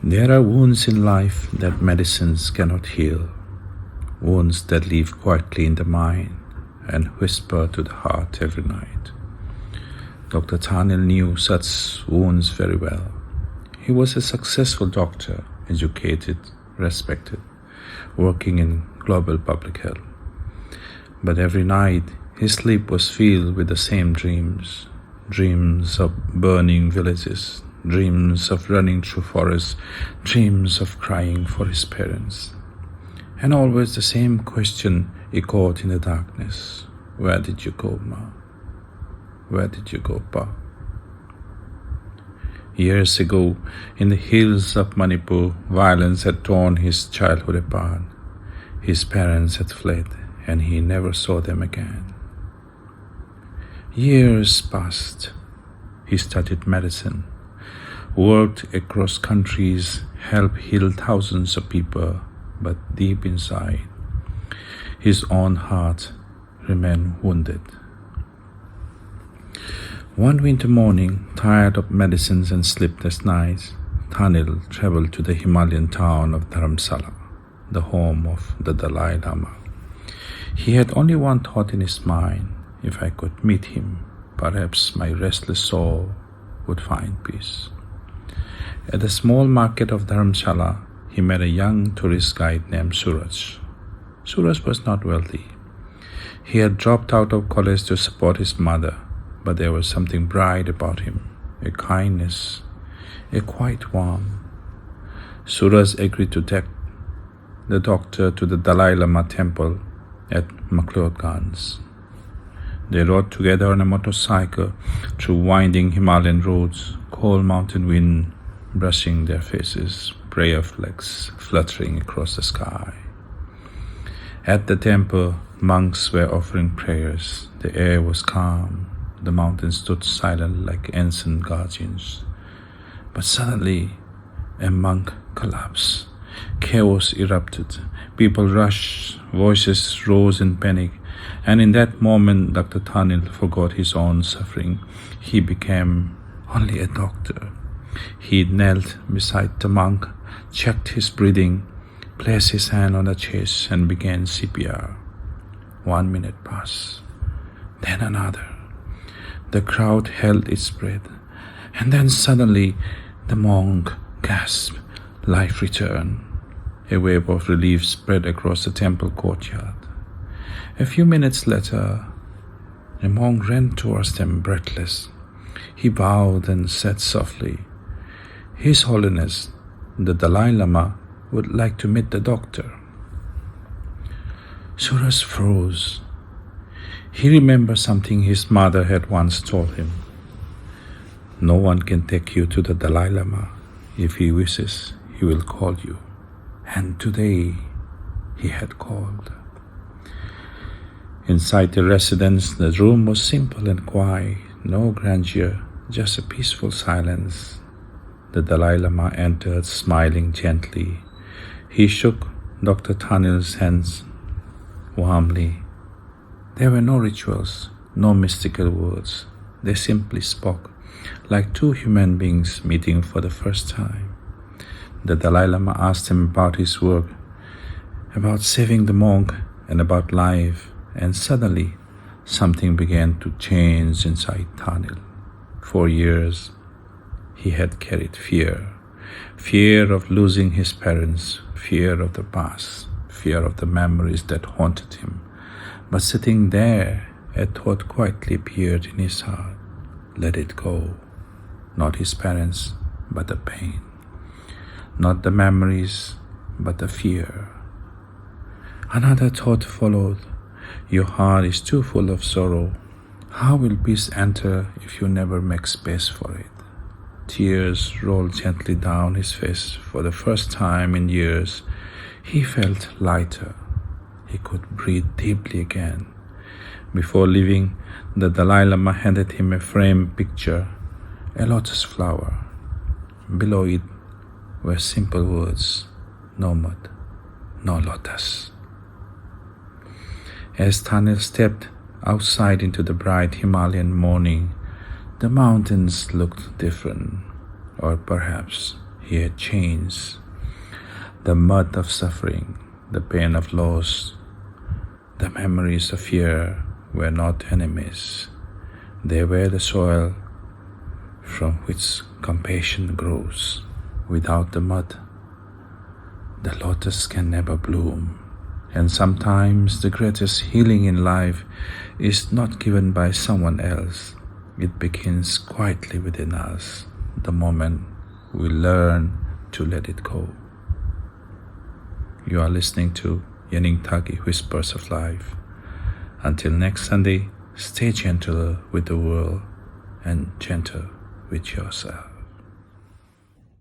There are wounds in life that medicines cannot heal, wounds that live quietly in the mind and whisper to the heart every night. Dr. Thaanil knew such wounds very well. He was a successful doctor, educated, respected, working in global public health. But every night his sleep was filled with the same dreams, dreams of burning villages, dreams of running through forests, dreams of crying for his parents. And always the same question echoed in the darkness. Where did you go, Ma? Where did you go, Pa? Years ago, in the hills of Manipur, violence had torn his childhood apart. His parents had fled, and he never saw them again. Years passed. He studied medicine, worked across countries, helped heal thousands of people, but deep inside, his own heart remained wounded. One winter morning, tired of medicines and sleepless nights, Thaanil traveled to the Himalayan town of Dharamsala, the home of the Dalai Lama. He had only one thought in his mind: if I could meet him, perhaps my restless soul would find peace. At the small market of Dharamsala, he met a young tourist guide named Suraj. Suraj was not wealthy. He had dropped out of college to support his mother, but there was something bright about him, a kindness, a quiet warmth. Suraj agreed to take the doctor to the Dalai Lama temple at McLeodganj. They rode together on a motorcycle through winding Himalayan roads, cold mountain wind brushing their faces, prayer flags fluttering across the sky. At the temple, monks were offering prayers. The air was calm. The mountains stood silent like ancient guardians. But suddenly, a monk collapsed. Chaos erupted. People rushed. Voices rose in panic. And in that moment, Dr. Thaanil forgot his own suffering. He became only a doctor. He knelt beside the monk, checked his breathing, placed his hand on the chest, and began CPR. 1 minute passed, then another. The crowd held its breath, and then suddenly the monk gasped. Life returned. A wave of relief spread across the temple courtyard. A few minutes later, a monk ran towards them breathless. He bowed and said softly, "His Holiness, the Dalai Lama would like to meet the doctor." Suraj froze. He remembered something his mother had once told him. No one can take you to the Dalai Lama. If he wishes, he will call you. And today, he had called. Inside the residence, the room was simple and quiet, no grandeur, just a peaceful silence. The Dalai Lama entered, smiling gently. He shook Dr. Thaanil's hands warmly. There were no rituals, no mystical words. They simply spoke, like two human beings meeting for the first time. The Dalai Lama asked him about his work, about saving the monk, and about life, and suddenly something began to change inside Thaanil. For years, he had carried fear of losing his parents, fear of the past, fear of the memories that haunted him. But sitting there, a thought quietly appeared in his heart. Let it go. Not his parents, but the pain. Not the memories, but the fear. Another thought followed. Your heart is too full of sorrow. How will peace enter if you never make space for it? Tears rolled gently down his face. For the first time in years, he felt lighter. He could breathe deeply again. Before leaving, the Dalai Lama handed him a framed picture, a lotus flower. Below it were simple words: no mud, no lotus. As Thaanil stepped outside into the bright Himalayan morning, the mountains looked different, or perhaps he had changed. The mud of suffering, the pain of loss, the memories of fear were not enemies. They were the soil from which compassion grows. Without the mud, the lotus can never bloom. And sometimes the greatest healing in life is not given by someone else. It begins quietly within us, the moment we learn to let it go. You are listening to Yeningthagi Whispers of Life. Until next Sunday, stay gentle with the world and gentle with yourself.